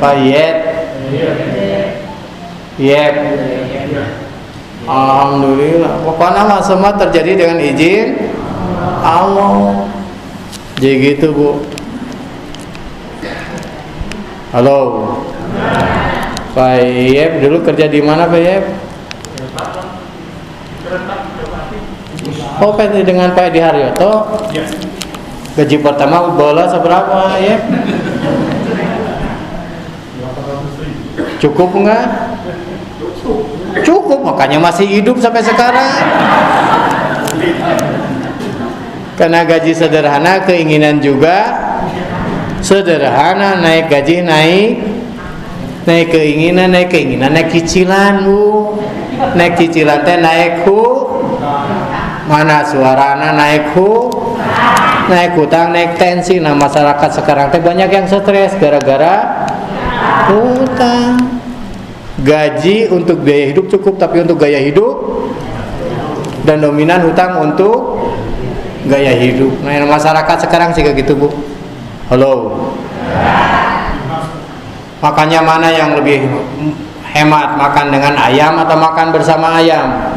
Pak Yet. Yep. Alhamdulillah. Pokoknya mah semua terjadi dengan izin Allah. Jadi gitu, Bu. Halo. Pak Yep dulu kerja di mana, Pak Yep? Oh, dengan Pak Edi Haryoto. Gaji pertama bola seberapa, Yep? Cukup enggak? Cukup, makanya masih hidup sampai sekarang. Karena gaji sederhana, keinginan juga sederhana. Naik gaji naik keinginan, naik cicilan, Bu. Naik cicilan teh naik mana suarana naik hutang, naik tensi. Nah, masyarakat sekarang teh banyak yang stres gara-gara hutang. Gaji untuk biaya hidup cukup, tapi untuk gaya hidup dan dominan hutang untuk gaya hidup. Nah, masyarakat sekarang sih kayak gitu, Bu. Halo. Makanya mana yang lebih hemat, makan dengan ayam atau makan bersama ayam?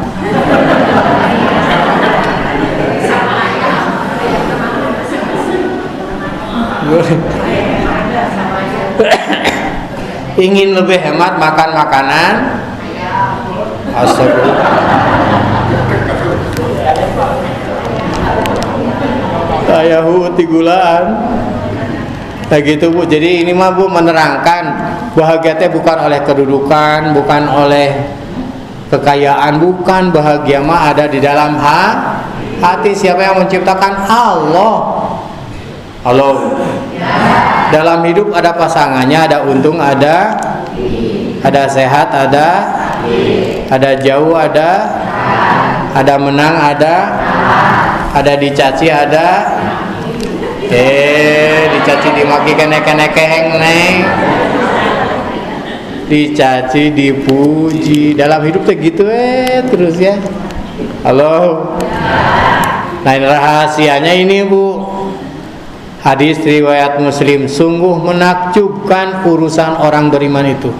Ingin lebih hemat makan makanan astagfirullah. Saya tigulaan. Nah gitu, Bu. Jadi ini mah, Bu, menerangkan bahagia teh bukan oleh kedudukan, bukan oleh kekayaan, bukan. Bahagia mah ada di dalam hati. Siapa yang menciptakan? Allah. Allah. Dalam hidup ada pasangannya, ada untung, ada sehat, ada jauh, ada menang, ada dicaci, dicaci dimaki kenekeng neng, dicaci dipuji. Dalam hidup tuh gitu terus ya. Halo. Nah, ini rahasianya ini, Bu. Hadis riwayat Muslim, sungguh menakjubkan urusan orang beriman itu.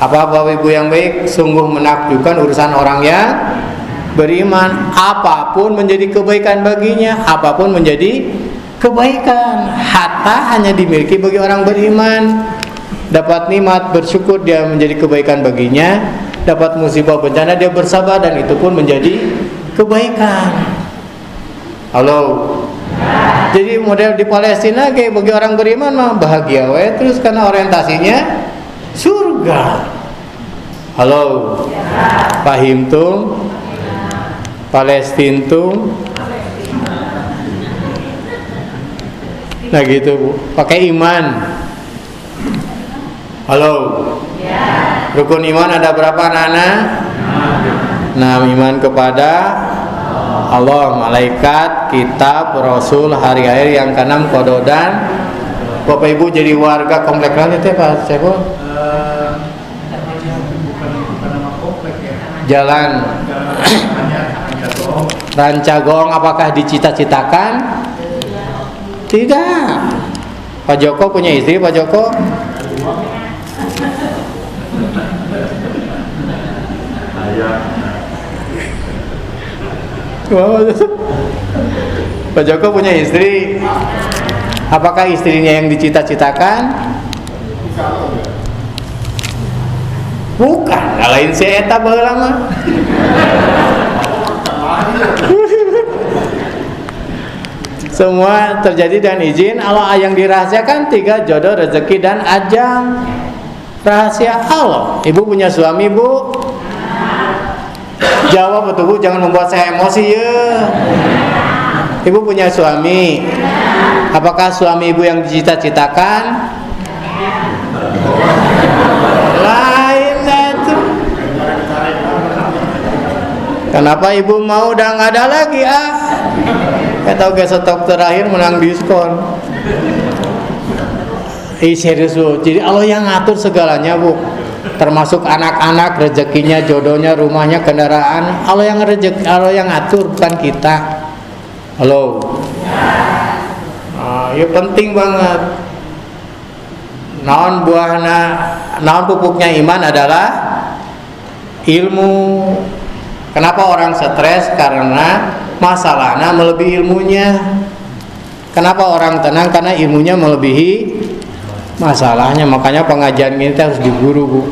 Apa Bapak Ibu yang baik? Sungguh menakjubkan urusan orang yang beriman. Apapun menjadi kebaikan baginya, apapun menjadi kebaikan. Harta hanya dimiliki bagi orang beriman. Dapat nikmat bersyukur, dia menjadi kebaikan baginya. Dapat musibah bencana, dia bersabar, dan itu pun menjadi kebaikan. Halo. Jadi model di Palestina kayak bagi orang beriman mah bahagia terus karena orientasinya surga. Halo. Pahim tuh? Palestina tuh. Nah gitu, Bu. Pakai iman. Halo. Rukun iman ada berapa, Nana? 6. Iman kepada Allah, malaikat, kitab, rasul, hari akhir, yang keenam qada dan. Bapak Ibu jadi warga komplek lain teh Pak Ceko? Bukan nama komplek ya. Jalan Rancagong, apakah dicita-citakan? Tidak. Pak Joko punya istri, Pak Joko? Pak Joko punya istri. Apakah istrinya yang dicita-citakan? Bukan, lain si eta baheula mah. Semua terjadi dengan izin Allah. Yang dirahasiakan 3, jodoh, rezeki, dan ajal. Rahasia Allah. Ibu punya suami, Bu? Jawab betul, Bu, jangan membuat saya emosi ya. Ibu punya suami. Apakah suami Ibu yang dicita-citakan? Lain itu. Kenapa Ibu mau udah nggak ada lagi Tahu ke stok terakhir menang diskon. Serius, Bu. Jadi Allah yang ngatur segalanya, Bu. Termasuk anak-anak, rezekinya, jodohnya, rumahnya, kendaraan. Allah yang rezeki, Allah yang ngatur, bukan kita. Halo. Ya penting banget. naon buahna, naon pupuknya iman adalah ilmu. Kenapa orang stres? Karena masalahnya melebihi ilmunya. Kenapa orang tenang? Karena ilmunya melebihi masalahnya. Makanya pengajian ini harus diguru, Bu.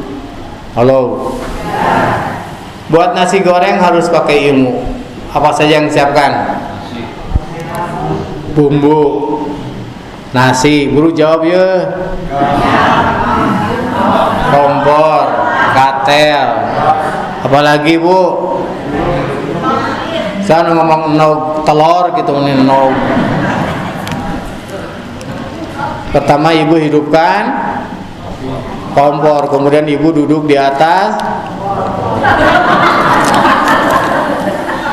Halo. Buat nasi goreng harus pakai ilmu. Apa saja yang disiapkan? Bumbu, nasi. Guru jawab ya. Kompor, katel. Apalagi, Bu? Saya ngomong telur gitu nih, Pertama ibu hidupkan kompor, kemudian ibu duduk di atas.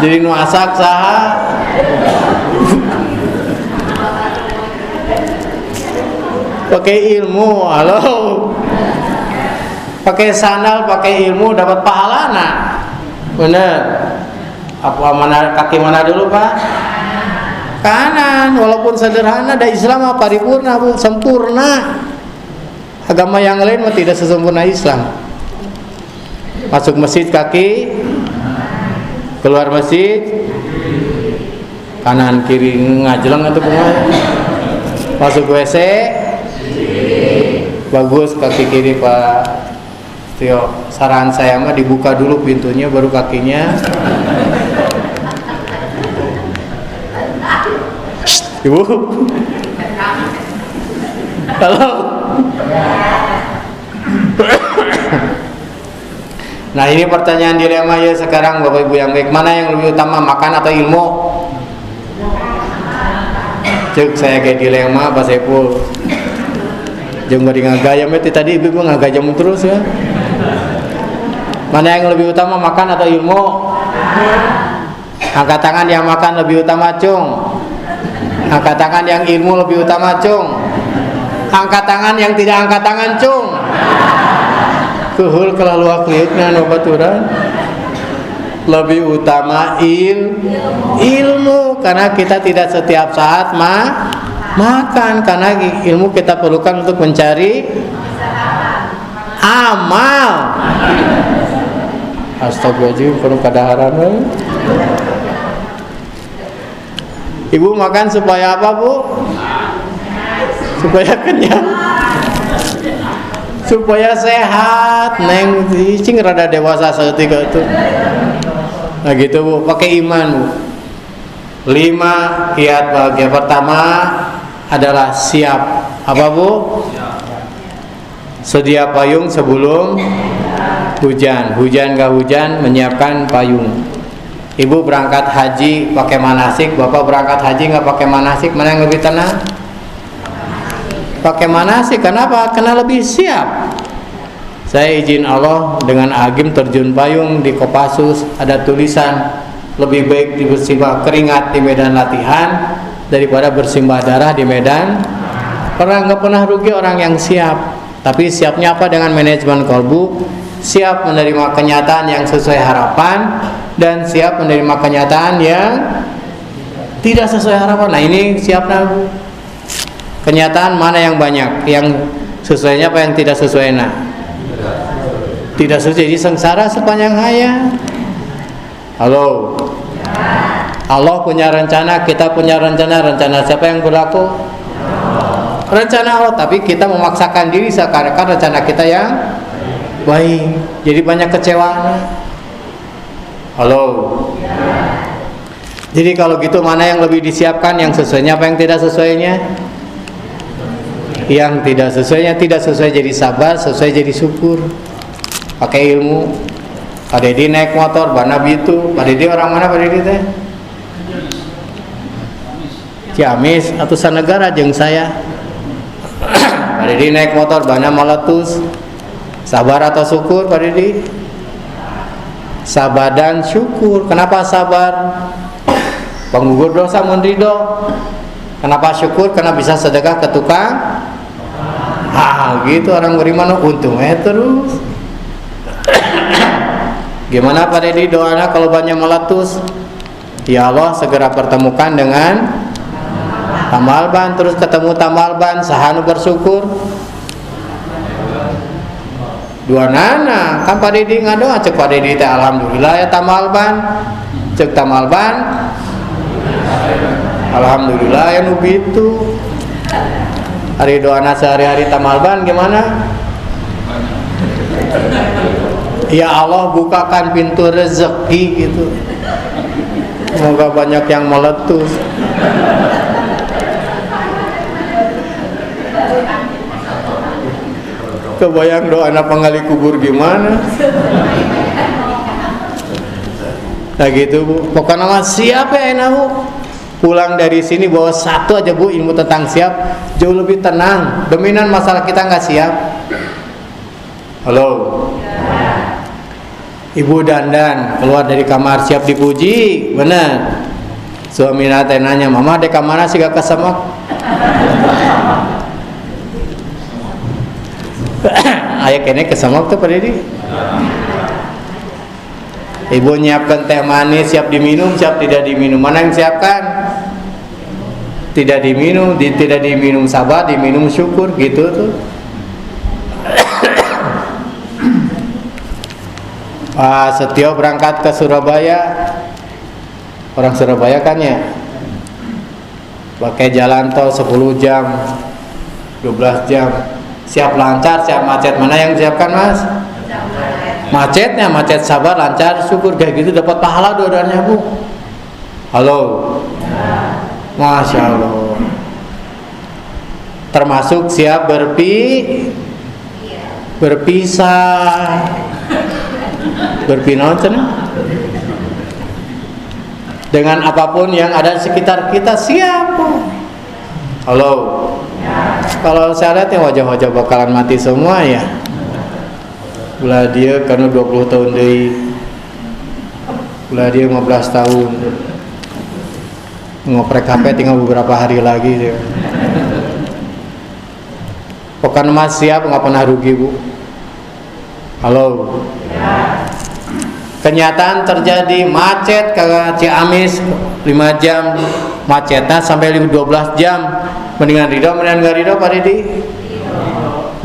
Jadi nuasak saha. Pakai ilmu, halo. Pakai sandal, pakai ilmu dapat pahalana. Bener. Apa mana kaki mana dulu, Pak? Kanan. Walaupun sederhana, ada Islam apa paripurna, Bu, sempurna. Agama yang lain mah tidak sesempurna Islam. Masuk masjid kaki, keluar masjid kanan kiri ngajeleng atau kumaha. Masuk WC bagus kaki kiri, Pak Tio. Saran saya mah dibuka dulu pintunya baru kakinya. Ibu. Halo. Nah, ini pertanyaan dilema ya sekarang Bapak Ibu yang baik. Mana yang lebih utama, makan atau ilmu? Cek saya kayak dilema Pak Saiful. Jangan beri ngagayam itu tadi ibu ngagayam terus ya. Mana yang lebih utama, makan atau ilmu? Angkat tangan yang makan lebih utama, Cung. Angkat tangan yang ilmu lebih utama, Cung. Angkat tangan yang tidak angkat tangan, Cung. Kuhul kalau luak liuknya nobaturan lebih utama ilmu, karena kita tidak setiap saat makan, karena ilmu kita perlukan untuk mencari amal. Astagfirullahaladzim, penuh kadaharan. Ibu makan supaya apa, Bu? Supaya kenyang, supaya sehat. Neng cing rada dewasa seketika itu. Nah gitu, Bu, pakai iman, Bu. 5 kiat bahagia. Pertama adalah siap. Apa, Bu? Sedia payung sebelum hujan. Hujan gak hujan, menyiapkan payung. Ibu berangkat haji pakai manasik, Bapak berangkat haji nggak pakai manasik, mana yang lebih tenang? Pakai manasik. Kenapa? Karena lebih siap. Saya izin Allah dengan agim terjun payung di Kopassus, ada tulisan lebih baik bersimbah keringat di medan latihan daripada bersimbah darah di medan. Orang nggak pernah rugi orang yang siap. Tapi siapnya apa? Dengan manajemen kolbu, siap menerima kenyataan yang sesuai harapan, dan siap menerima kenyataan yang tidak sesuai harapan. Nah ini siapnya, Bu. Kenyataan mana yang banyak, yang sesuainya apa yang tidak sesuai? Nah, tidak sesuai, jadi sengsara sepanjang hayat. Halo. Allah punya rencana, kita punya rencana. Rencana siapa yang berlaku? Rencana Allah. Tapi kita memaksakan diri seakan-akan rencana kita yang baik. Jadi banyak kecewaan. Halo. Jadi kalau gitu mana yang lebih disiapkan, yang sesuainya apa yang tidak sesuainya? Yang tidak sesuainya tidak sesuai jadi sabar, sesuai jadi syukur. Pakai ilmu. Pak Dedi naik motor, Bana Bitu. Pak Dedi orang mana, Pak Dedi teh? Ciamis atau sanegara jeung saya. Pak Dedi naik motor, Bana Maletus. Sabar atau syukur, Pak Dedi? Sabar dan syukur. Kenapa sabar? Penggugur dosa mun ridho. Kenapa syukur? Karena bisa sedekah ke tukang. Gitu orang beriman untungnya terus. Gimana Pak Dedi doanya kalau banyak meletus? Ya Allah segera pertemukan dengan tamal ban, terus ketemu tamal ban, sahanu bersyukur. dua nana kan Pak Dedi ngadoa cek Pak Dedi teh alhamdulillah ya tamalban cek tamalban alhamdulillah ya nu gitu. Hari doana sehari-hari tamalban gimana? Ya Allah bukakan pintu rezeki gitu. Semoga banyak yang meletus. Kebayang doa anak penggali kubur gimana? Nah gitu Bu. Pokoknya mah siap ya enak Bu. Pulang dari sini bawa satu aja Bu ilmu tentang siap, jauh lebih tenang. Dominan masalah kita nggak siap. Halo. Ibu dandan keluar dari kamar siap dipuji, bener. Suami nate nanya, mama dek kamana sih gak kesemak? Ayah kene kesemak tuh Pak Dedi. Ibu nyiapkan teh manis siap diminum, siap tidak diminum. Mana yang siapkan? Tidak diminum, tidak diminum sabar, diminum syukur gitu tuh. Pak Setio berangkat ke Surabaya. Orang Surabaya kan ya. Pakai jalan tol 10 jam, 12 jam. Siap lancar, siap macet. Mana yang siapkan Mas? Macetnya, macet sabar, lancar, syukur. Kayak gitu dapat pahala dua-duanya Bu. Halo. Masya Allah. Termasuk siap berpisah. Berpindah dengan apapun yang ada di sekitar kita siap. Halo. Kalau saya lihat ya wajah-wajah bakalan mati semua ya. Ulah dia karena 20 tahun dari ulah dia 15 tahun. Ngoprek HP tinggal beberapa hari lagi ya. Pokoknya Mas siap nggak pernah rugi Bu. Halo. Kenyataan terjadi macet ke Ciamis 5 jam macetnya sampai 12 jam. Mendingan ridho, mendingan gak ridho Pak Dedi?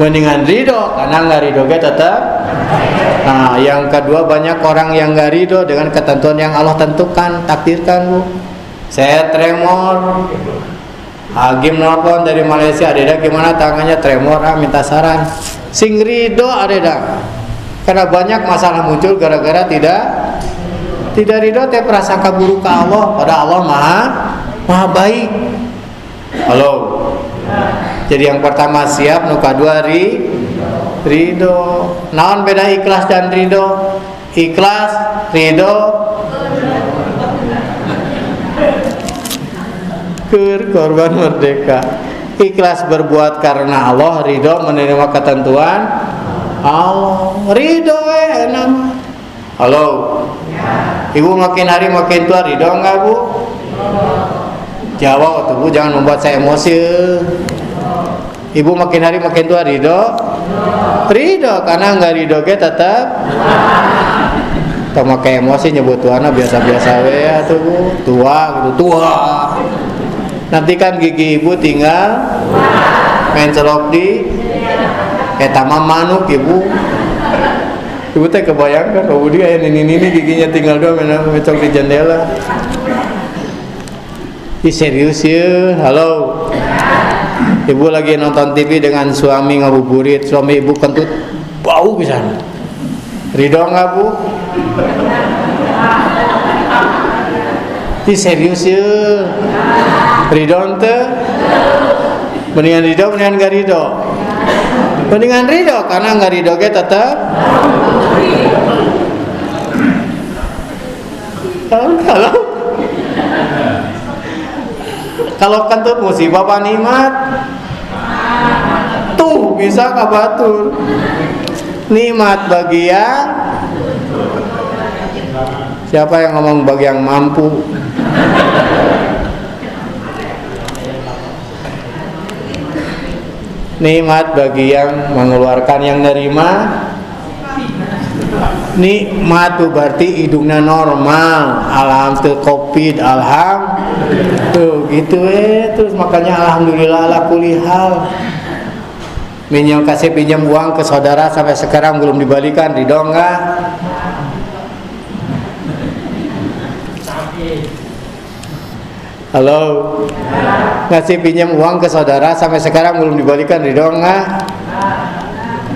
Mendingan ridho karena gak ridho tetap. Nah yang kedua banyak orang yang gak ridho dengan ketentuan yang Allah tentukan, takdirkan Bu. Saya tremor, Hagim nelpon dari Malaysia, Adeda gimana tangannya tremor, minta saran. Sing ridho Adeda. Karena banyak masalah muncul gara-gara tidak ridho teh prasangka buruk ke Allah, pada Allah maha baik. Halo. Jadi yang pertama siap, nu kadua ridho. Naon beda ikhlas dan ridho? Ikhlas, ridho korban merdeka. Ikhlas berbuat karena Allah, ridho menerima ketentuan Allah, ridho enak. Halo. Ibu makin hari makin tua, ridho enggak Bu? Jawab tuh Bu, jangan membuat saya emosi. Ibu makin hari makin tua, ridho? Ridho, karena enggak ridho tetap. Tama kayak emosi nyebut tuana biasa-biasa we ya tuh Bu. Tua gitu, tua. Nanti kan gigi ibu tinggal mencelok di kayak tamam manuk Ibu. Ibu teh kebayangkan kalau dia ini giginya tinggal dua mencok di jendela. Ih serius ya. Halo. Ibu lagi nonton TV dengan suami ngabuburit, suami ibu kentut bau pisan. Ridho enggak Bu? Ih serius ya. Ridho ente? Mendingan ridho, mendingan gak ridho? Mendingan ridho, karena gak ridho ge tetap. Kalau kentut musibah apa nikmat? Tuh bisa kabatur. Nikmat bagi yang siapa yang ngomong bagi yang mampu? Nikmat bagi yang mengeluarkan, yang nerima. Nikmat tuh berarti hidungnya normal. Alhamdulillah covid, alhamdulillah tuh gitu terus makanya alhamdulillah ala kulli hal. kasih pinjam uang ke saudara sampai sekarang belum dibalikan, ridho enggak? Halo, ngasih pinjam uang ke saudara sampai sekarang belum dibalikan, ridho enggak?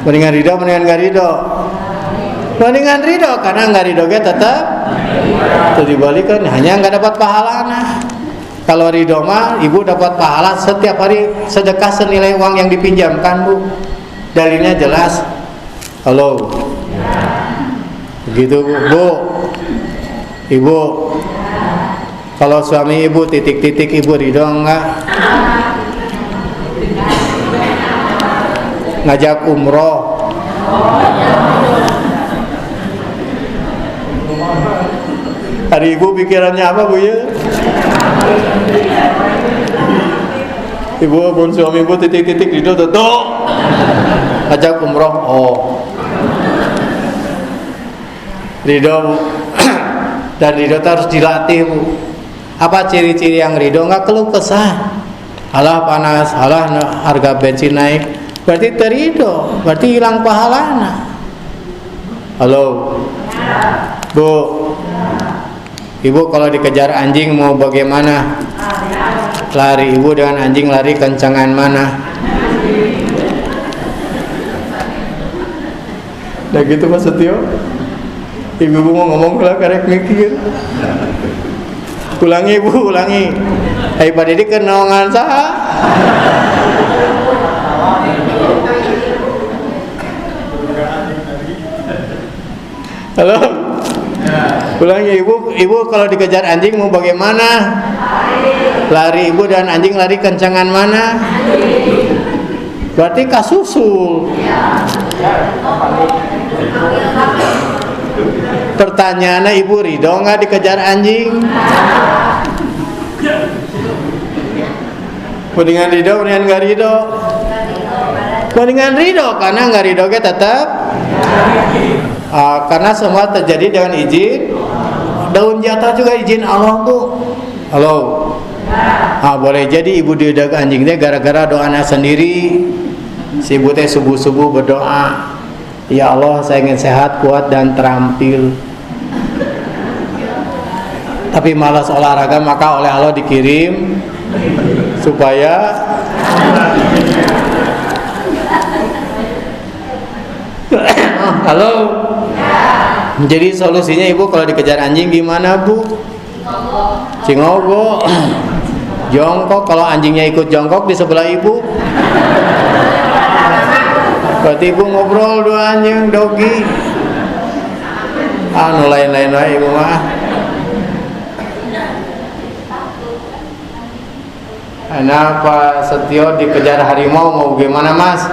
Mendingan ridho, mendingan enggak ridho? Mendingan ridho, karena enggak ridho tetap dibalikan, hanya enggak dapat pahalanya. Kalau ridho mah ibu dapat pahala setiap hari sedekah senilai uang yang dipinjamkan, Bu. Dalilnya jelas. Halo. Begitu, Bu. Ibu. Kalau suami ibu titik-titik, ibu ridho enggak? Ngajak umroh. Hari ibu pikirannya apa, Bu ya? Ibu pun suami ibu titik-titik ridho tuh ajak umroh. Oh, ridho. Dan ridho harus dilatih, Bu. Apa ciri-ciri yang ridho? Nggak keluh kesah. Alah panas, alah harga bensin naik, berarti terido, berarti hilang pahalana. Halo, Bu. Ibu kalau dikejar anjing mau bagaimana? Lari. Ibu dengan anjing lari kencangan mana? Nah gitu Mas Setio. Ibu mau ngomong lah karek mikir. Ulangi Bu, ulangi. Hai Pak Didi kenongan saha? Halo. Ulangi ibu kalau dikejar anjing mau bagaimana? Lari. Ibu dan anjing lari kencangan mana? Berarti kasusul. Pertanyaannya ibu ridho nggak dikejar anjing? Mendingan ridho, mendingan nggak ridho? Mendingan ridho, karena nggak ridho tetap. Karena semua terjadi dengan izin. Daun jatuh juga izin Allah, Bu. Halo. Boleh jadi ibu diudag anjingnya gara-gara doanya sendiri. Si ibu teh subuh-subuh berdoa, ya Allah saya ingin sehat, kuat dan terampil. Tapi malas olahraga, maka oleh Allah dikirim supaya halo. Jadi solusinya ibu kalau dikejar anjing gimana, Bu? Cingogo. Jongkok. Kalau anjingnya ikut jongkok di sebelah ibu, berarti ibu ngobrol dua anjing dogi. Anu lain-lain lah ibu mah. Kenapa Setio dikejar harimau mau gimana, Mas?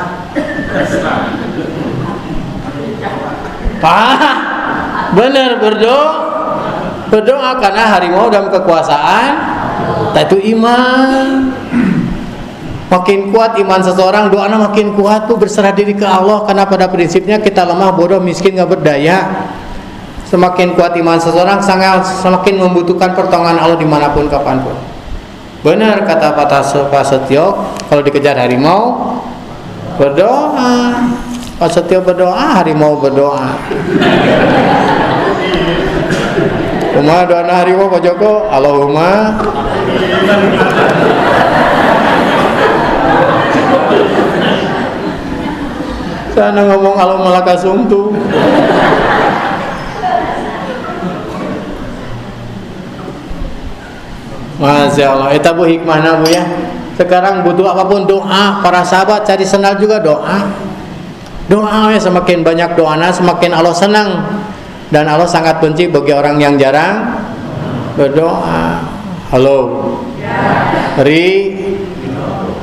Bener, berdoa karena harimau dalam kekuasaan itu iman. Makin kuat iman seseorang, doanya makin kuat tuh, berserah diri ke Allah. Karena pada prinsipnya kita lemah, bodoh, miskin, gak berdaya. Semakin kuat iman seseorang, semakin membutuhkan pertolongan Allah dimanapun kapanpun. Benar kata Pak Setio, kalau dikejar harimau berdoa. Pak Setio berdoa, harimau berdoa. Uma doa harimau Pak Joko, Allahumma. Sana ngomong Allahumma lakasumtu. Masya Allah, itu Bu hikmahnya Bu ya. Sekarang butuh apapun doa. Para sahabat cari sendal juga doa. Doa ya, semakin banyak doanya semakin Allah senang. Dan Allah sangat benci bagi orang yang jarang berdoa. Halo.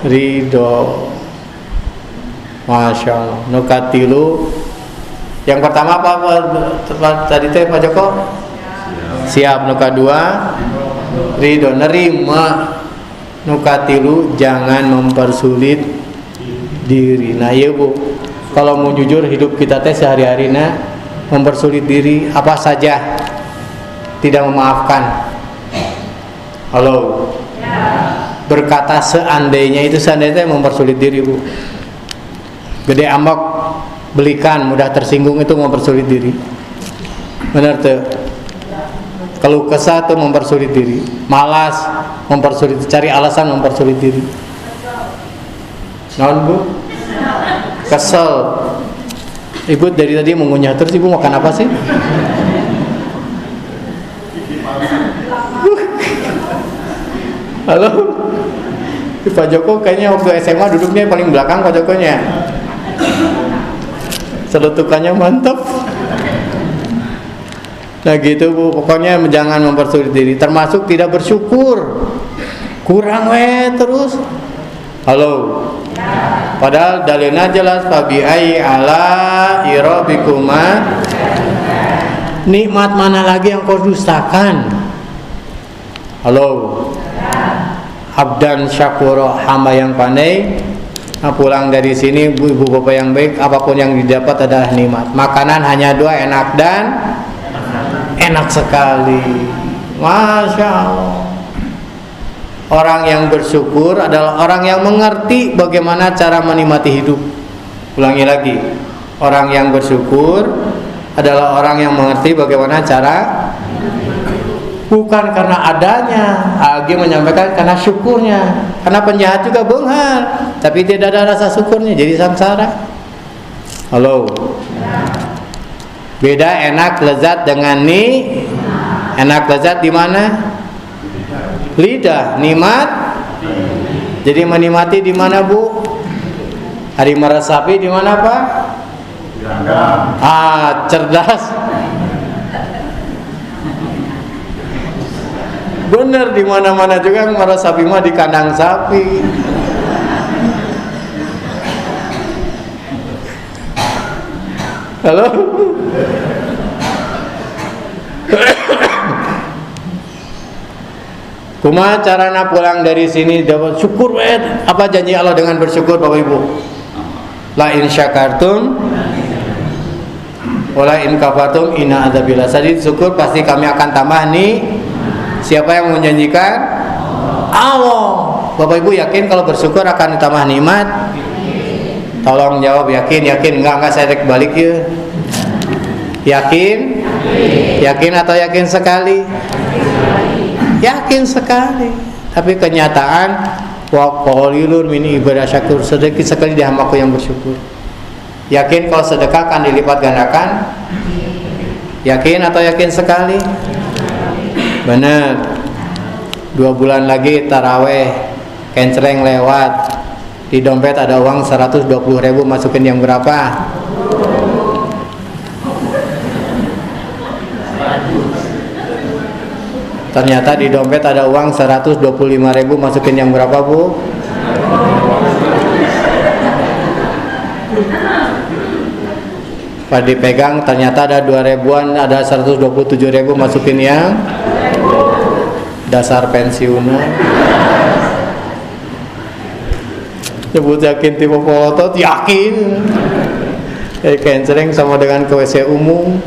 Ridho. Masya Allah. Nukatilu. Yang pertama apa tadi teh Pak Joko? Siap. Nuka dua. Ridho, nerima. Nukatilu, jangan mempersulit diri. Nah iya Bu, kalau mau jujur hidup kita teh sehari-hari mempersulit diri apa saja, tidak memaafkan. Halo. Berkata seandainya itu, seandainya mempersulit diri Bu. Gede ambak belikan, mudah tersinggung itu mempersulit diri. Benar tuh. Keluh kesah itu mempersulit diri. Malas mempersulit, cari alasan mempersulit diri. Naon Bu? Kesel. Ibu dari tadi mengunyah terus, Ibu makan apa sih? Halo? Pak Joko kayaknya waktu SMA duduknya paling belakang Pak Jokonya. Celutukannya mantap. Nah gitu Bu, pokoknya jangan mempersulit diri. Termasuk tidak bersyukur. Kurang terus. Halo? Padahal dalilnya jelas, fabi ai ala irabikuma, nikmat mana lagi yang kau dustakan? Halo, abdan syakuro, hamba yang pandai. Nah, pulang dari sini ibu bapak yang baik, apapun yang didapat adalah nikmat. Makanan hanya dua, enak dan enak sekali. Masya Allah. Orang yang bersyukur adalah orang yang mengerti bagaimana cara menikmati hidup. Ulangi lagi, orang yang bersyukur adalah orang yang mengerti bagaimana cara, bukan karena adanya. Agi menyampaikan karena syukurnya. Karena penjahat juga benghar, tapi tidak ada rasa syukurnya, jadi samsara. Halo. Beda enak lezat dengan enak lezat di mana? Lidah. Nikmat. Jadi menikmati di mana Bu? Hari meresapi di mana Pak? Cerdas. Bener, di mana-mana juga meresapi mah di kandang sapi. Halo? Kumaha carana pulang dari sini dapat syukur apa janji Allah dengan bersyukur Bapak Ibu? La in syakartum wala in kafartum inna adzabil sadid. Syukur pasti kami akan tambah nih. Siapa yang menjanjikan? Allah. Bapak Ibu yakin kalau bersyukur akan ditambah nikmat? Tolong jawab yakin. Enggak saya rek balik ya. Yakin? Yakin atau yakin sekali? Yakin sekali. Tapi kenyataan wa qalilun min ibadah syakur, sedikit sekali di hambaku yang bersyukur. Yakin kalau sedekah akan dilipat gandakan? Yakin atau yakin sekali? Benar. 2 bulan lagi taraweh, kencreng lewat. Di dompet ada uang 120.000, masukin yang berapa? Ternyata di dompet ada uang 125.000, masukin yang berapa Bu? Pas dipegang ternyata ada 2.000-an, ada 127.000, masukin yang dasar pensiunan. Sebut yakin tipe polotot, yakin. Canceling sama dengan ke WC umum.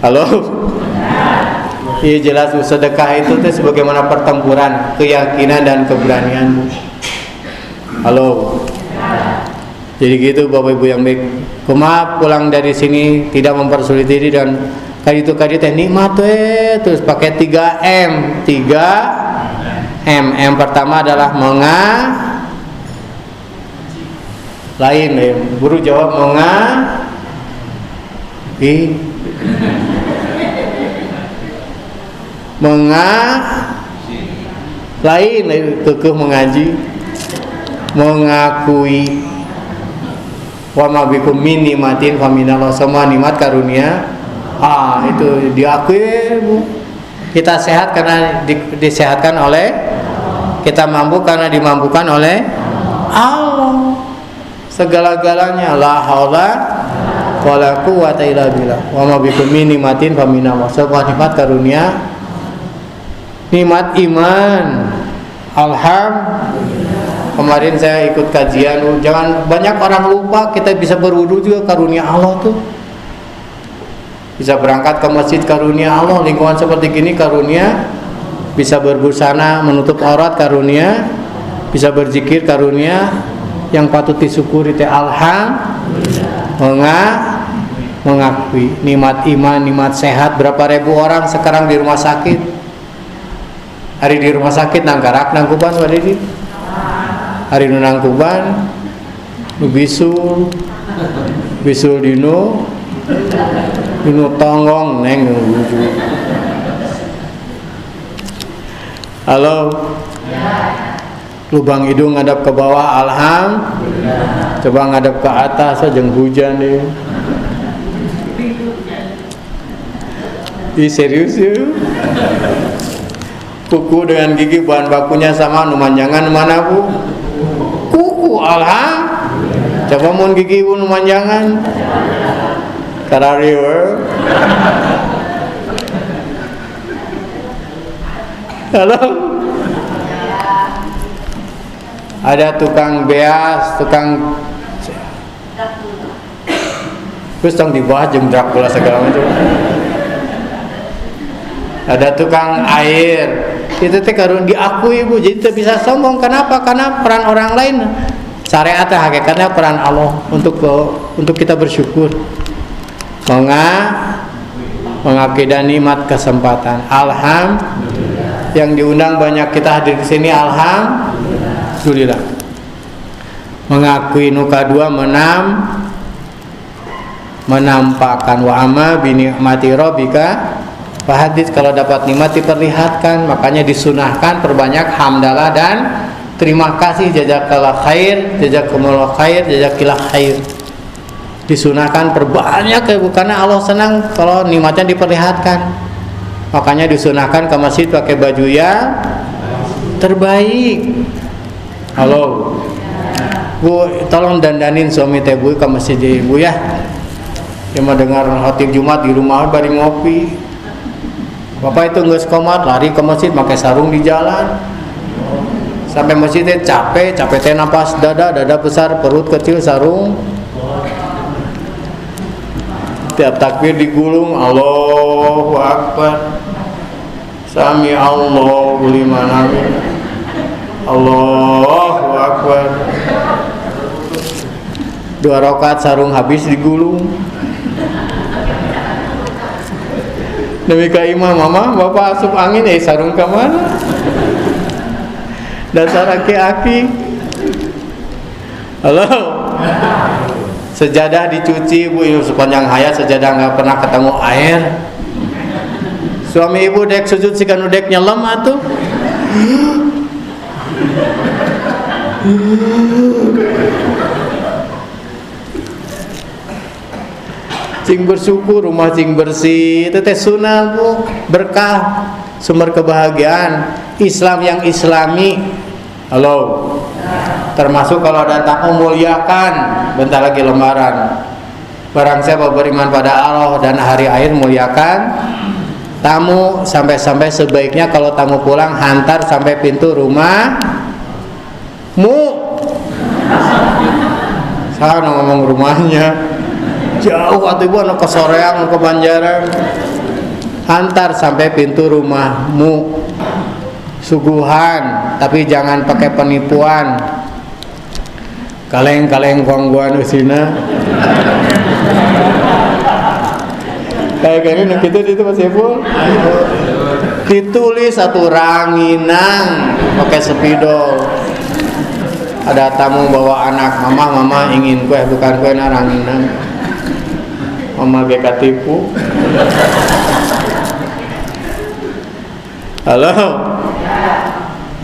Halo? Iya jelas sedekah itu tuh sebagaimana pertempuran keyakinan dan keberanianmu. Halo. Jadi gitu Bapak Ibu yang baik. Kumaha pulang dari sini tidak mempersulit diri dan kali teh nikmat terus pakai 3M. 3M. M pertama adalah lain ya. Guru jawab lain kekeh mengaji, mengakui wa ma bikum min nikmatin faminallah, semua nikmat karunia itu diakui Bu. Kita sehat karena disehatkan oleh, kita mampu karena dimampukan oleh Allah. Segala-galanya la haula wala quwwata illa billah. Wa ma bikum min nikmatin faminallah, semua nikmat karunia. Nikmat iman. Alhamdulillah. Kemarin saya ikut kajian, jangan banyak orang lupa kita bisa berwudu juga karunia Allah tuh. Bisa berangkat ke masjid karunia Allah, lingkungan seperti gini karunia, bisa berbusana menutup aurat karunia, bisa berzikir karunia, yang patut disyukuri teh mengakui nikmat iman, nikmat sehat. Berapa ribu orang sekarang di rumah sakit? Hari di rumah sakit nangkarak nangkuban wadidi. Hari nu nangkuban nu bisul dino tonggong neng nuju. Halo. Lubang hidung ngadap ke bawah, alhamdulillah. Coba ngadap ke atas aja hujan deh. Ih, serius ya. Kuku dengan gigi bahan bakunya sama, numanjangan mana bu? Kuku, alhamdulillah. Coba mun gigi bu numanjangan. Karariwer. Halo. Ada tukang beas, tukang terus tong dibahas jeung Dracula segala macam. Ada tukang air, itu teh karun diakui bu, jadi teu bisa sombong. Kenapa? Karena peran orang lain. Syariat teh hakikatnya peran Allah untuk kita bersyukur, mengakidah nikmat kesempatan. Alhamdulillah. Yang diundang banyak kita hadir di sini, alhamdulillah. Mengakui nuka dua menampakkan wa amma bi nikmati rabbika fahadits. Kalau dapat nikmat diperlihatkan, makanya disunahkan perbanyak hamdalah dan terima kasih, jazakallah khair, jazakumullah khair, jazakillah khair. Disunahkan perbanyak ya, karena Allah senang kalau nikmatnya diperlihatkan. Makanya disunahkan ke masjid pakai baju yang terbaik. Halo bu, tolong dandanin suami teh bu ke masjid ibu ya. Dia mau dengar khotib Jumat di rumah bari ngopi. Bapak itu nggak sekomat, lari ke masjid pakai sarung di jalan. Sampai masjidnya capek teh napas dada besar, perut kecil, sarung. Tiap takbir digulung, Allahu Akbar, Sami Allahu liman hamid, Allahu Akbar. 2 rakaat sarung habis digulung. Demi ka imam, mama, bapak asup angin, sarung ke mana? Dasar aki-aki. Halo. Sejadah dicuci bu, sepanjang hayat sejadah nggak pernah ketemu air. Suami ibu dek sujud si kanu dek nyelam atuh. Cing bersyukur, rumah cing bersih, itu teh sunnah bu, berkah, sumber kebahagiaan. Islam yang islami. Halo. Termasuk kalau ada tamu muliakan, bentar lagi lebaran. Barang siapa beriman pada Allah dan hari akhir, muliakan tamu. Sampai-sampai sebaiknya kalau tamu pulang hantar sampai pintu rumahmu. Saya ngomong rumahnya jauh atau ibu anak ke Soreang, ke Banjaran. Hantar sampai pintu rumahmu. Suguhan, tapi jangan pakai penipuan. Kaleng-kaleng kongguan usina. Kayak gini kita itu Mas Epul. Ditulis satu ranginang pakai spidol. Ada tamu bawa anak, mama ingin kue, bukan kue na ranginang. Mama gak tipu. Halo.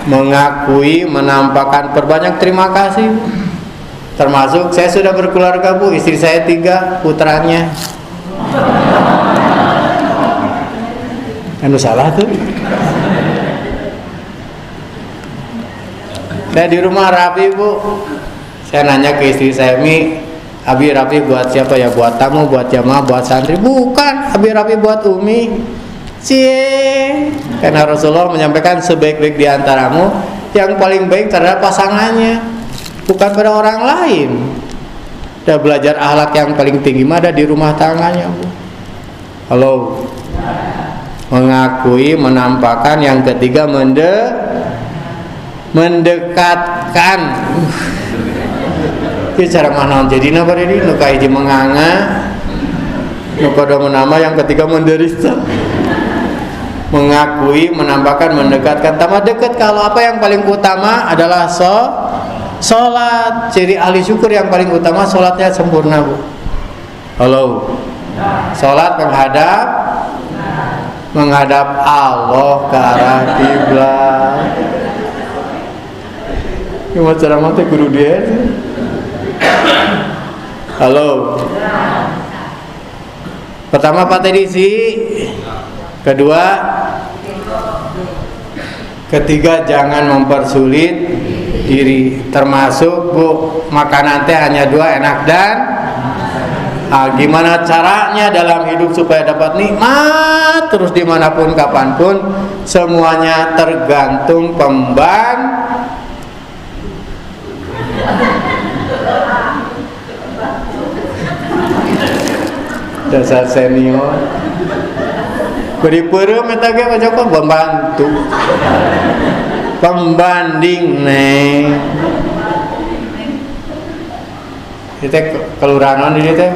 Mengakui, menampakkan, perbanyak terima kasih. Termasuk saya sudah berkeluarga bu, istri saya 3, putranya. Anu salah tuh. Saya di rumah rapi bu. Saya nanya ke istri saya, Mi, Abi rapi buat siapa ya? Buat tamu, buat jamaah, buat santri? Bukan, Abi rapi buat Umi. Cie, karena Rasulullah menyampaikan sebaik-baik di antaramu yang paling baik terhadap pasangannya, bukan pada orang lain. Udah belajar akhlak yang paling tinggi mah ada di rumah tangganya bu. Halo. Mengakui, menampakkan. Yang ketiga mendekatkan. cara mana jadi na bari nu ka hiji menganga, nu kedua menama, yang ketiga menderita. Mengakui, menambahkan, mendekatkan, tambah dekat. Kalau apa yang paling utama adalah sholat. Ciri ahli syukur yang paling utama sholatnya sempurna, Bu. Halo. Sholat menghadap Allah ke arah kiblat. Gimana cara mati guru dia? Halo. Pertama patedisi, kedua, ketiga jangan mempersulit diri. Termasuk Bu, makanan teh hanya dua, enak dan gimana caranya dalam hidup supaya dapat nikmat terus dimanapun kapanpun, semuanya tergantung dasar senior beri peureum eta ge Pak Joko membantu pembanding neng kita kelurahan di teh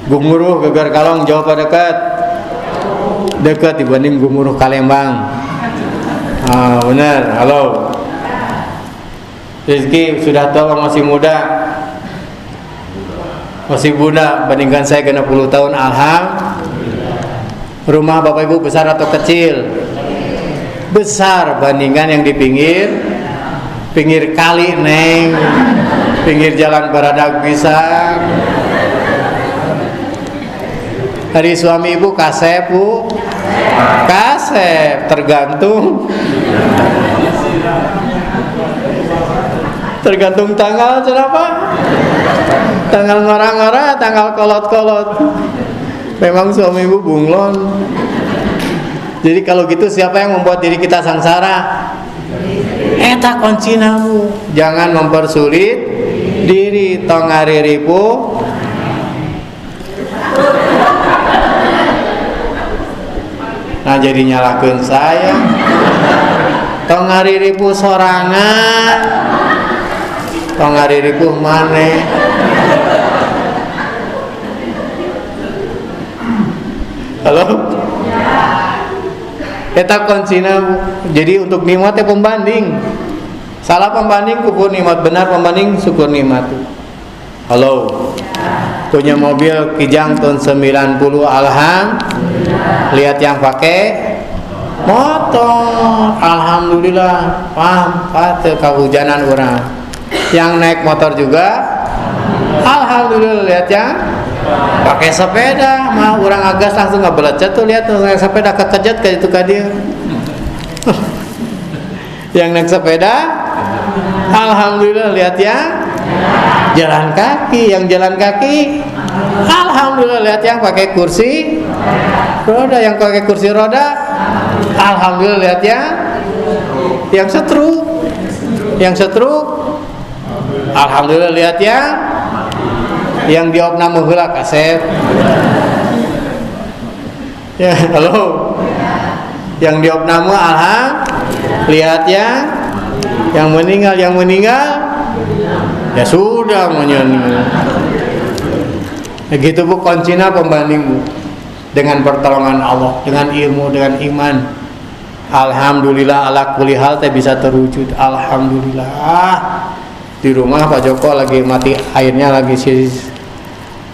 Gumuruh Gegar Kalong jauh pada dekat dibanding Gumuruh Kalembang. Benar. Halo Rizky, sudah tua masih muda? Masih muda, bandingkan saya genap 10 tahun. Rumah Bapak Ibu besar atau kecil? Besar, bandingkan yang di pinggir kali neng, pinggir jalan Baradag bisa. Hari suami ibu kasep, Bu? Kasep, tergantung tanggal, kenapa? Tanggal ngora-ngora, tanggal kolot-kolot. Memang suami ibu bunglon. Jadi kalau gitu siapa yang membuat diri kita sengsara? Eta kuncinamu, jangan mempersulit diri. Tong ngariripu nah jadi nyalakeun saya. Tong ngariripu sorangan, tong ngariripu maneh. Halo? Eta kuncina. Jadi untuk nikmat teh pembanding. Salah pembanding syukur nikmat, benar pembanding syukur nikmat. Halo. Punya mobil Kijang tahun 90 lihat yang pakai motor, alhamdulillah. Paham, kehujanan orang. Yang naik motor juga alhamdulillah, lihat yang pakai sepeda mah orang agas langsung nggak belecet tuh, lihat tuh naik sepeda kekejut kayak itu kan dia. Yang naik sepeda alhamdulillah, lihat yang jalan kaki, yang jalan kaki alhamdulillah, lihat yang pakai kursi roda, yang pakai kursi roda alhamdulillah, lihat yang setruk, alhamdulillah, lihat yang diopna heula kasep. Ya, halo. Yang diopna lihat yang meninggal ya sudah menyenangkan. Begitu Bu, kuncinya pembanding Bu. Dengan pertolongan Allah, dengan ilmu, dengan iman. Alhamdulillah ala kulli hal teh bisa terwujud. Alhamdulillah. Di rumah Pak Joko lagi mati airnya, lagi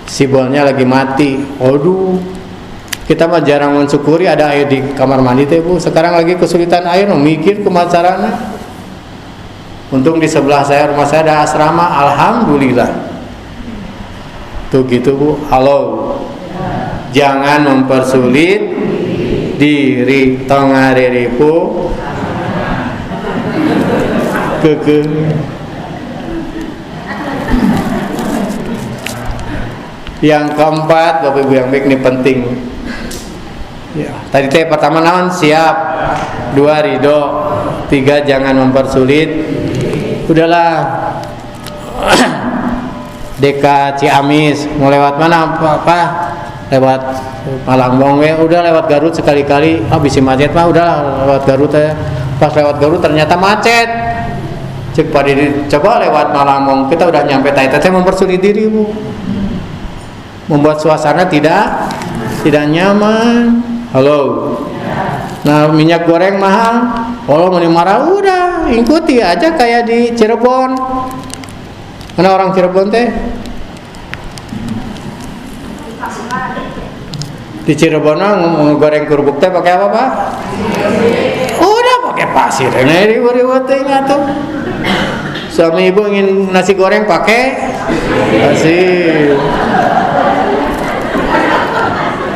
sibolnya lagi mati. Aduh, kita mah jarang mensyukuri ada air di kamar mandi teh Bu. Sekarang lagi kesulitan air, mikir kumaha carana. Untung di sebelah saya, rumah saya ada asrama, alhamdulillah. Tuh gitu Bu. Halo. Jangan mempersulit diri. Tong ngariripu Yang keempat, Bapak Ibu yang baik, ini penting. Ya, tadi teh pertama naon? Siap. 2 ridho. 3 jangan mempersulit. Udahlah. Deka Ciamis mau lewat mana apa? Lewat Malangbong we, udah lewat Garut sekali-kali. Bisa macet mah udah lewat Garut ya. Pas lewat Garut ternyata macet. Cek pada coba lewat Malamong, kita udah nyampe teh mempersulit diri bu, membuat suasana tidak nyaman. Halo. Nah minyak goreng mahal, kalau mau marah udah ikuti aja kayak di Cirebon. Mana orang Cirebon teh? Di Cirebon goreng kerupuk teh pakai apa pak? Udah pakai pasir. Nah ribut-ribut tuh. Suami ibu ingin nasi goreng pakai pasir.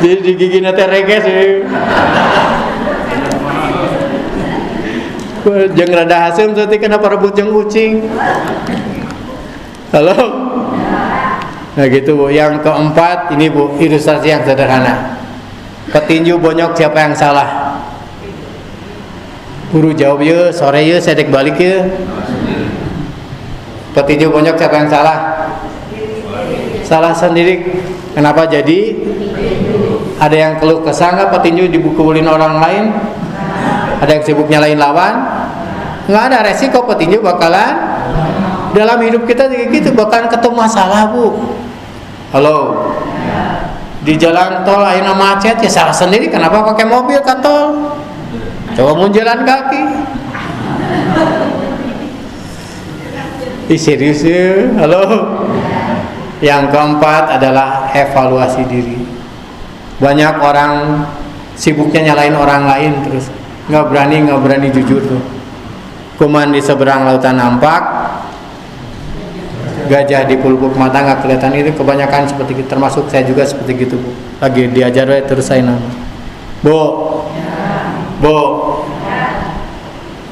Di gigi nate reges sih. Jeung rada hasem tadi kenapa rebut jeung kucing. Halo. Nah gitu bu. Yang keempat ini bu, ilustrasi yang sederhana. Petinju bonyok siapa yang salah? Guru jawab ya, sore ya, sedek balik ya. Petinju bonyok siapa yang salah? Salah sendiri. Kenapa jadi? Ada yang keluh kesah nggak petinju dibukulin orang lain? Ada yang sibuk nyalain lawan? Nggak ada, resiko petinju bakalan dalam hidup kita gitu bakalan ketemu masalah bu. Halo. Di jalan tol ayeuna macet ya salah sendiri, kenapa pakai mobil ke tol? Coba mau jalan kaki. Serius ya. Halo. Yang keempat adalah evaluasi diri. Banyak orang sibuknya nyalain orang lain terus nggak berani jujur tuh. Kuman di seberang lautan nampak, gajah di pelupuk mata nggak kelihatan. Itu kebanyakan seperti itu, termasuk saya juga seperti gitu bu. Lagi diajar terus saya nama bu,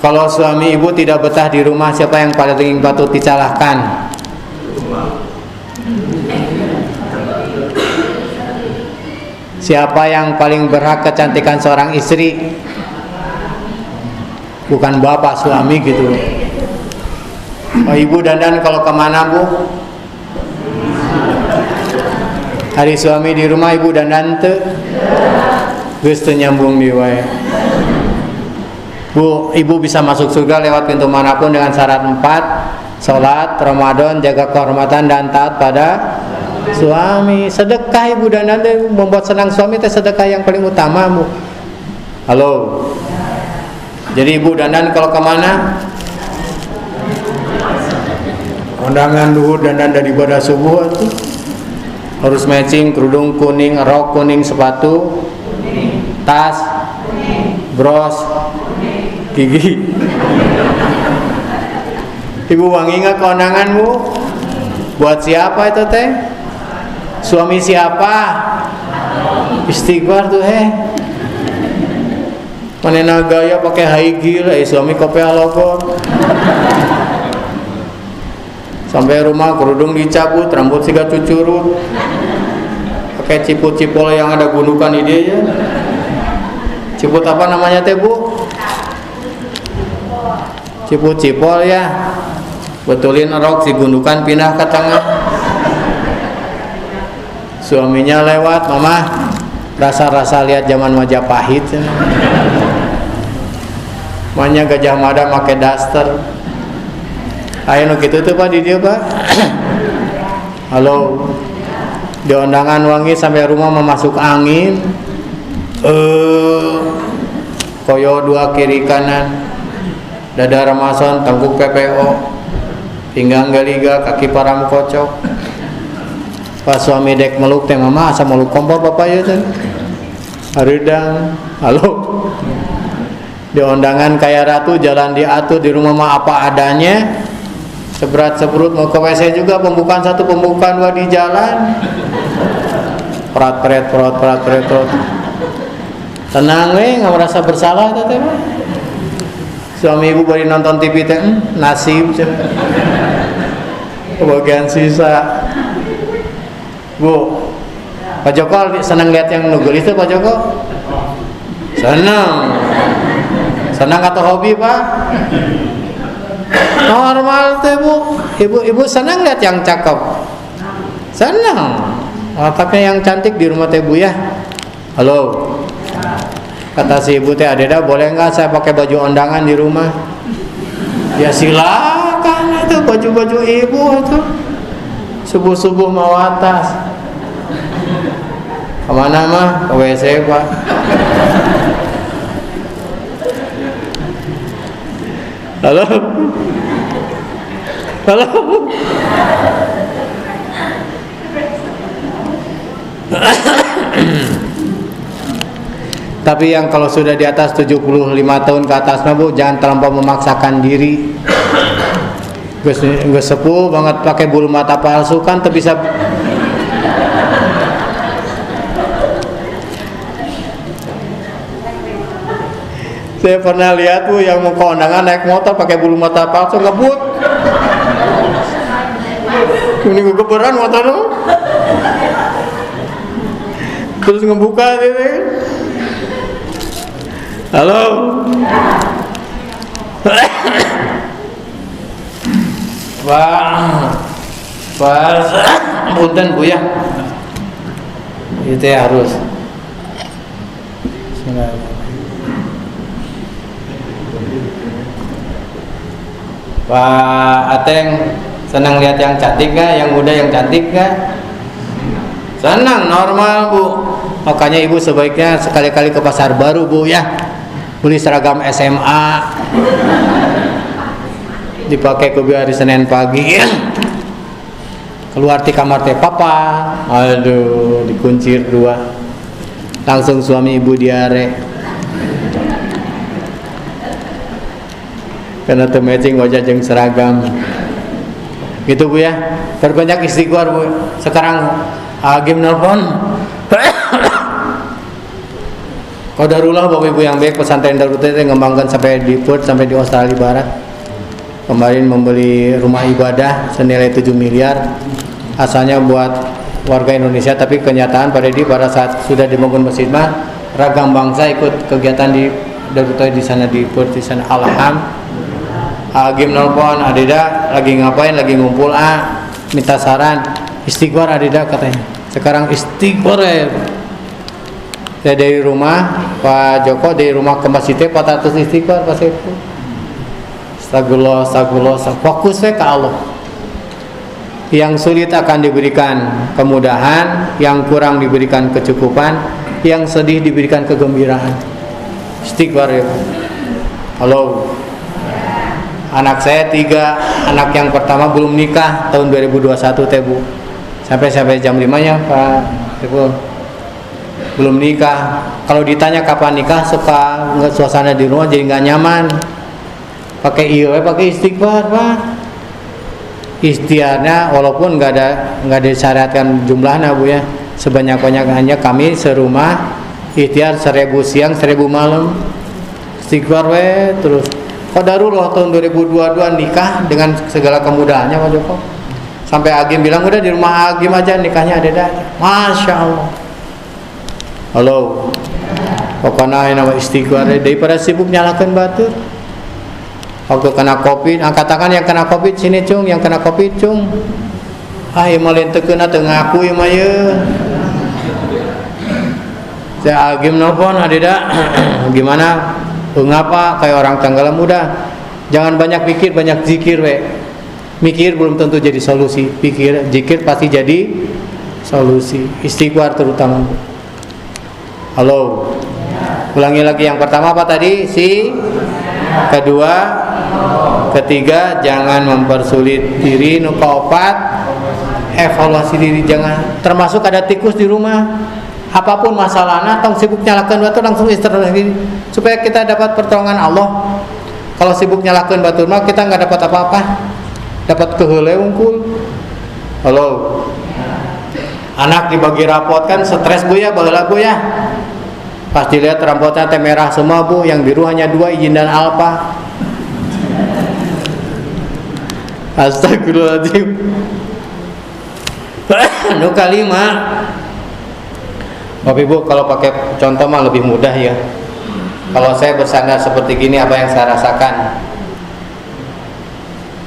kalau suami ibu tidak betah di rumah, siapa yang paling patut disalahkan? Siapa yang paling berhak kecantikan seorang istri? Bukan bapak suami gitu. Oh, ibu dandan kalau kemana bu? Hari suami di rumah ibu dandan tuh, geus teu nyambung di wae. Bu, ibu bisa masuk surga lewat pintu manapun dengan syarat 4: sholat, Ramadan, jaga kehormatan dan taat pada suami. Sedekah ibu dan nanti membuat senang suami itu sedekah yang paling utama bu. Halo. Jadi ibu dandan kalau kemana? Undangan duhur dandan dari ibadah subuh itu harus matching, kerudung kuning, rok kuning, sepatu, tas, bros, gigi. Ibu wangi nggak kondangan bu? Buat siapa itu teh? Suami siapa? Istighfar tuh Manena gaya pakai high heel, suami kopi alokor. Sampai rumah kerudung dicabut, rambut siga cucurut. Pakai ciput-cipol yang ada gundukan ide ya. Ciput apa namanya teh bu? Ciput-cipol ya. Betulin rok si gundukan pindah ke tengah. Suaminya lewat, mama rasa-rasa lihat zaman Majapahit ya. Makanya Gajah Mada pakai daster. Ayo nu kitu tuh pak di dia pak. Halo. Di undangan wangi sampai rumah memasuk angin. Koyo dua kiri kanan. Dada remason, tengkuk PPO, pinggang galiga, kaki param kocok. Pas suami dek meluk teh mama asa meluk kompor bapak ya teh. Haridang. Halo. Di undangan kaya ratu, jalan diatur, di rumah mah apa adanya. Seberat seberut mau ke WC juga, pembukaan 1, pembukaan 2 di jalan. Prat-pret. Tenang nggak merasa bersalah teh. Suami ibu bari nonton TV teh, nasib kebagian sisa. Bu, Pak Joko senang lihat yang nugul itu Pak Joko? Senang atau hobi Pak? Normal teh bu. Ibu senang lihat yang cakep? Senang. Otaknya yang cantik di rumah teh bu ya. Halo. Kata si ibu teh, Adeda boleh nggak saya pakai baju undangan di rumah? Ya silakan itu baju-baju ibu itu subuh-subuh mau atas. Kemana mah? Ke WC Pak. Halo. Halo. Tapi yang kalau sudah di atas 75 tahun ke atas Bu, jangan terlampau memaksakan diri. Geus sepuh banget pakai bulu mata palsu kan tuh bisa. Saya pernah lihat Bu yang mau kondangan naik motor pakai bulu mata palsu ngebut. Ini gue keberan motor tuh. Terus ngebuka gitu. Halo. Pas punten Bu ya. Itu ya harus. Pak Ateng senang lihat yang cantik gak? Yang muda yang cantik gak? Senang, normal Bu. Makanya ibu sebaiknya sekali-kali ke pasar baru Bu ya, beli seragam SMA dipakai ke hari Senin pagi ya. Keluar di kamar teh papa, aduh dikuncir dua, langsung suami ibu diare karena teu matching wajah jeung seragam gitu Bu ya. Perbanyak istighfar Bu. Sekarang Agim nelpon Qadarullah Bapak Ibu yang baik, pesantren Darut itu ngembangkan sampai di Perth, sampai di Australia Barat. Kemarin membeli rumah ibadah senilai 7 miliar asalnya buat warga Indonesia, tapi kenyataan pada saat sudah dibangun masjid mah ragam bangsa ikut kegiatan di Darut di sana, di Perth di sana. Agim nelpon, Adida lagi ngapain, lagi ngumpul minta saran istighfar Adida katanya. Sekarang istighfar ya. Saya dari rumah Pak Joko, dari rumah ke masjid 400 istighfar Pak Sefu. Astagfirullah, fokus ke Allah. Yang sulit akan diberikan kemudahan, yang kurang diberikan kecukupan, yang sedih diberikan kegembiraan. Istighfar ya. Halo. Anak saya 3, anak yang pertama belum nikah tahun 2021 teh Bu. Sampai jam 5 nya Pak Sefu. Belum nikah. Kalau ditanya kapan nikah, suka nggak suasana di rumah jadi nggak nyaman. Pakai istighfar Pak. Ikhtiarnya walaupun nggak disyaratkan jumlahnya Bu ya, sebanyak-banyaknya kami serumah ikhtiar 1000 siang 1000 malam istighfar terus. Qadarullah tahun 2022 nikah dengan segala kemudahannya Pak Joko. Sampai Agim bilang udah di rumah Agim aja nikahnya ada. Masya Allah. Halo. Pokoknya nama istighfar daripada sibuk nyalakan batur. Waktu kena Covid, katakan yang kena Covid sini cung, yang kena Covid cung. Ieu mah lain teu kena teu ngaku ieu mah ye. Saya Agim nelpon Adida. Gimana? Ngapa kayak orang tenggelam? Udah. Jangan banyak pikir, banyak zikir we. Mikir belum tentu jadi solusi. Pikir, zikir pasti jadi solusi. Istighfar terutama. Halo. Ulangi lagi, yang pertama apa tadi? Kedua, ketiga jangan mempersulit diri. Nukaopat evaluasi diri, jangan. Termasuk ada tikus di rumah. Apapun masalahnya, tong sibuk nyalakan batu langsung istirahat diri supaya kita dapat pertolongan Allah. Kalau sibuk nyalakan batu mah kita nggak dapat apa-apa, dapat keheule unggul. Halo. Anak dibagi rapot kan stres Bu ya, baheula Bu ya. Pas dilihat rapotnya teh merah semua Bu, yang biru hanya 2, izin dan alfa. Astagfirullahaladzim. Nu kalima. Bapak Ibu kalau pakai contoh mah lebih mudah ya. Kalau saya bersandar seperti gini, apa yang saya rasakan?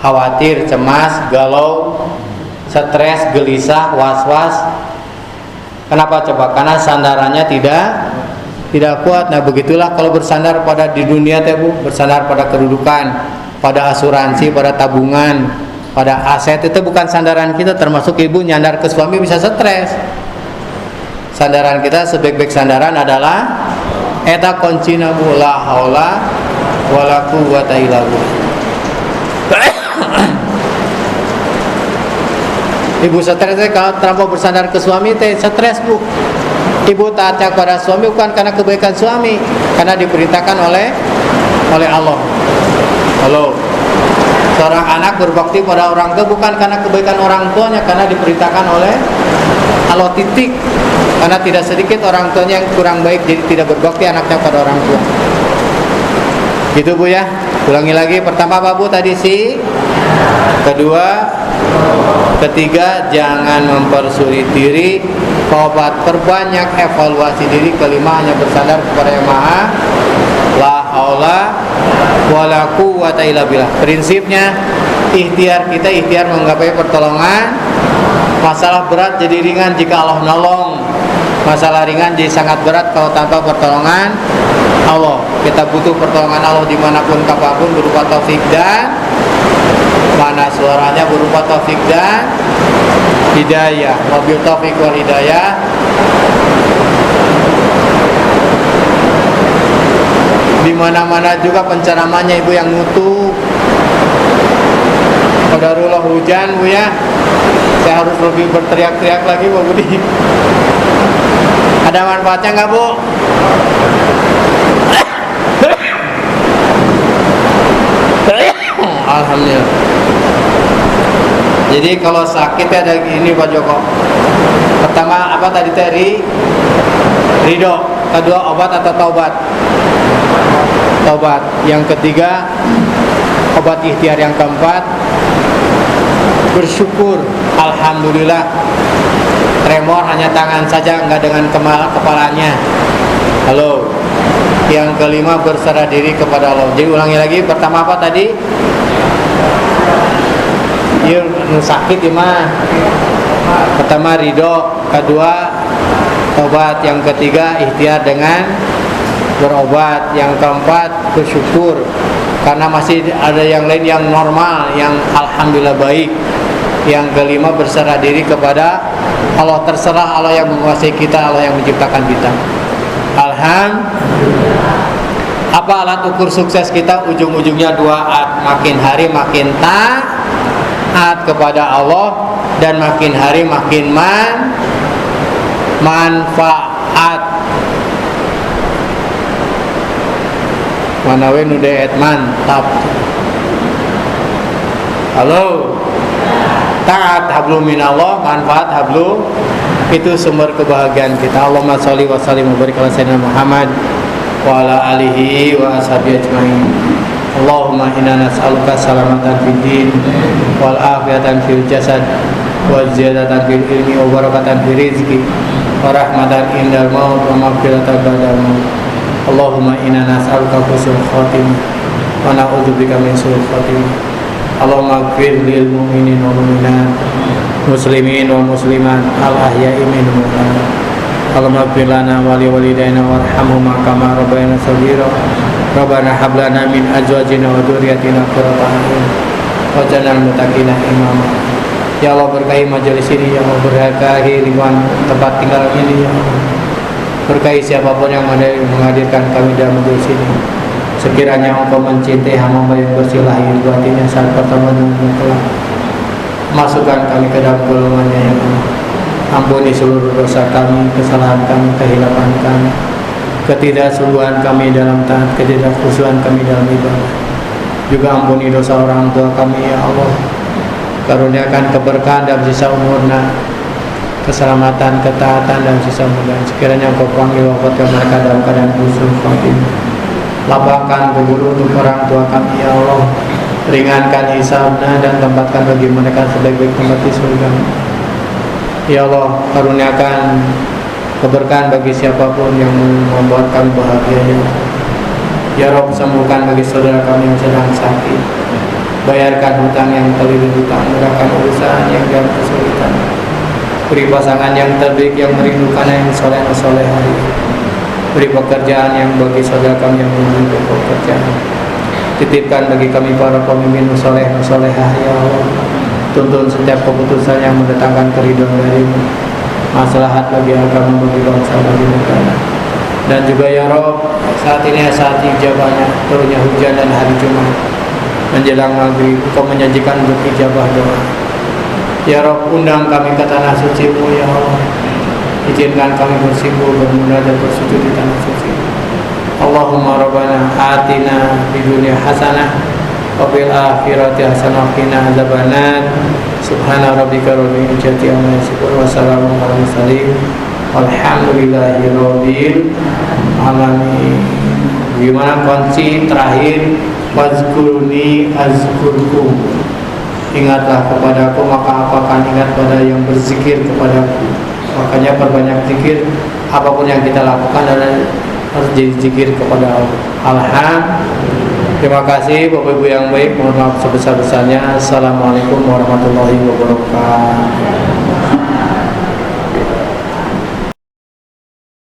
Khawatir, cemas, galau, stres, gelisah, was-was. Kenapa coba? Karena sandarannya tidak kuat. Nah begitulah kalau bersandar pada di dunia teh Bu, bersandar pada kedudukan, pada asuransi, pada tabungan, Pada aset itu bukan sandaran kita, termasuk ibu nyandar ke suami bisa stres. Sandaran kita sebaik-baik sandaran adalah eta kuncina bu la haula wala quwwata illa billah. Ibu stres kalau terlampau bersandar ke suami teh stres bu. Ibu taat kepada suami bukan karena kebaikan suami, karena diperintahkan oleh Allah. Halo. Seorang anak berbakti pada orang tua bukan karena kebaikan orang tuanya, karena diperintahkan oleh Allah titik. Karena tidak sedikit orang tuanya yang kurang baik, jadi tidak berbakti anaknya pada orang tua. Gitu bu ya. Ulangi lagi. Pertama apa bu tadi sih? Kedua, ketiga jangan mempersulit diri. Keempat, perbanyak evaluasi diri. Kelima, hanya bersandar kepada Yang Maha. La haula wala quwwata illa billah. Prinsipnya ikhtiar kita ikhtiar menggapai pertolongan. Masalah berat jadi ringan jika Allah nolong. Masalah ringan jadi sangat berat kalau tanpa pertolongan Allah. Kita butuh pertolongan Allah dimanapun kapanpun, berupa taufik dan mana suaranya, berupa taufik dan hidayah. Wabil taufik wal hidayah. Di mana-mana juga penceramannya ibu yang mutu. Qadarullah hujan bu ya. Saya harus lebih berteriak-teriak lagi bu Budi. Ada manfaatnya nggak bu? Alhamdulillah. Jadi kalau sakit ada ini Pak Joko. Pertama apa tadi teri? Ridho. Kedua obat atau taubat? Taubat. Yang ketiga obat ikhtiar. Yang keempat bersyukur. Alhamdulillah. Tremor hanya tangan saja, enggak dengan kepalanya. Halo. Yang kelima berserah diri kepada Allah. Jadi ulangi lagi. Pertama apa tadi? Iya, sakit ya mah. Pertama ridho, kedua tobat, yang ketiga ikhtiar dengan berobat, yang keempat bersyukur karena masih ada yang lain yang normal, yang alhamdulillah baik. Yang kelima berserah diri kepada Allah. Terserah Allah yang menguasai kita, Allah yang menciptakan kita. Alhamdulillah. Apa alat ukur sukses kita? Ujung-ujungnya dua, makin hari makin taat kepada Allah dan makin hari makin manfaat. Manawe nu deet mantap. Halo. Taat hablum minallah, manfaat hablu, itu sumber kebahagiaan kita. Allahumma sholli wa sallim wa barik ala sayyidina Muhammad wa ala alihi wa ashabihi ajmain. Allahumma inna nas'aluka salamatan fid din wal afiyatan fil jasad wa ziyadatan fil ilmi wa barakatan fil rizqi wa rahmatan indal maut wa maghfiratan ba'dal maut. Allahumma inna nas'aluka husnul khatimah wa na'udzubika min su'il khatimah. Allahumma ighfir lil mu'minin wal mu'minat, muslimin wal muslimat, al ahya'i minhum wal amwat. Allahumma ighfir lana wa li walidayna warhamhuma kama rabbayana shaghira. Rabbana hab lana min azwajina wa dzurriyyatina qurrata a'yun waj'alna lil muttaqina imama. Ya Allah, berkahi majelis ini, ya Allah, berkahi lingkungan tempat tinggal ini, ya Allah. Berkahi siapapun yang menghadirkan kami dalam majelis ini. Sekiranya Engkau mencintai hamba yang bersih lahir batinnya saat pertemuan dengan Engkau, masukkan kami ke dalam golongannya, ya Allah. Ampuni seluruh dosa kami, kesalahan kami, kehilapan kami, ketidaksungguhan kami dalam taat, ketidakhusyuan kami dalam ibadah. Juga ampuni dosa orang tua kami, ya Allah. Karuniakan keberkahan dalam sisa umurna, keselamatan, ketaatan dalam sisa umurna. Sekiranya Engkau panggil wafatkan mereka dalam keadaan husnul khatimah. Lapangkan kubur untuk orang tua kami, ya Allah. Ringankan hisabna dan tempatkan bagi mereka sebaik-baik tempat di surga. Ya Allah, karuniakan keberkahan bagi siapapun yang membuat kami bahagia. Ya Rabb, sembuhkan bagi saudara kami yang sedang sakit. Bayarkan hutang yang terlilit hutang, mudahkan urusan yang dalam kesulitan. Beri pasangan yang terbaik yang merindukan yang soleh hari. Beri pekerjaan yang bagi saudara kami yang memiliki pekerjaan. Titipkan bagi kami para pemimpin soleh solehah ya Allah. Tuntun setiap keputusan yang mendatangkan keridhaan darimu, maslahat bagi agama, bagi bangsa, bagi negara. Dan juga ya Rob, saat ini saat ijabahnya turunnya hujan dan hari Jumat menjelang maghrib, Kau menjanjikan untuk ijabah doa. Ya Rob, undang kami ke tanah suci-Mu ya Allah. Izinkan kami bersimpuh, bermunajat, dan bersujud di tanah suci. Allahumma rabbana atina fid dunya hasanah wa fil akhirati hasanah wa qina adzabannar. Subhana rabbika rabbil izzati amma yasifun wa salamun alal mursalin walhamdulillahi rabbil alamin. Gimana kunci terakhir? Wazkuruni azkurkum. Ingatlah kepadaku maka aku akan ingat pada yang berzikir kepadaku. Makanya perbanyak zikir, apapun yang kita lakukan adalah harus jadi zikir kepada Allah. Terima kasih Bapak Ibu yang baik. Mohon maaf sebesar-besarnya. Assalamualaikum warahmatullahi wabarakatuh.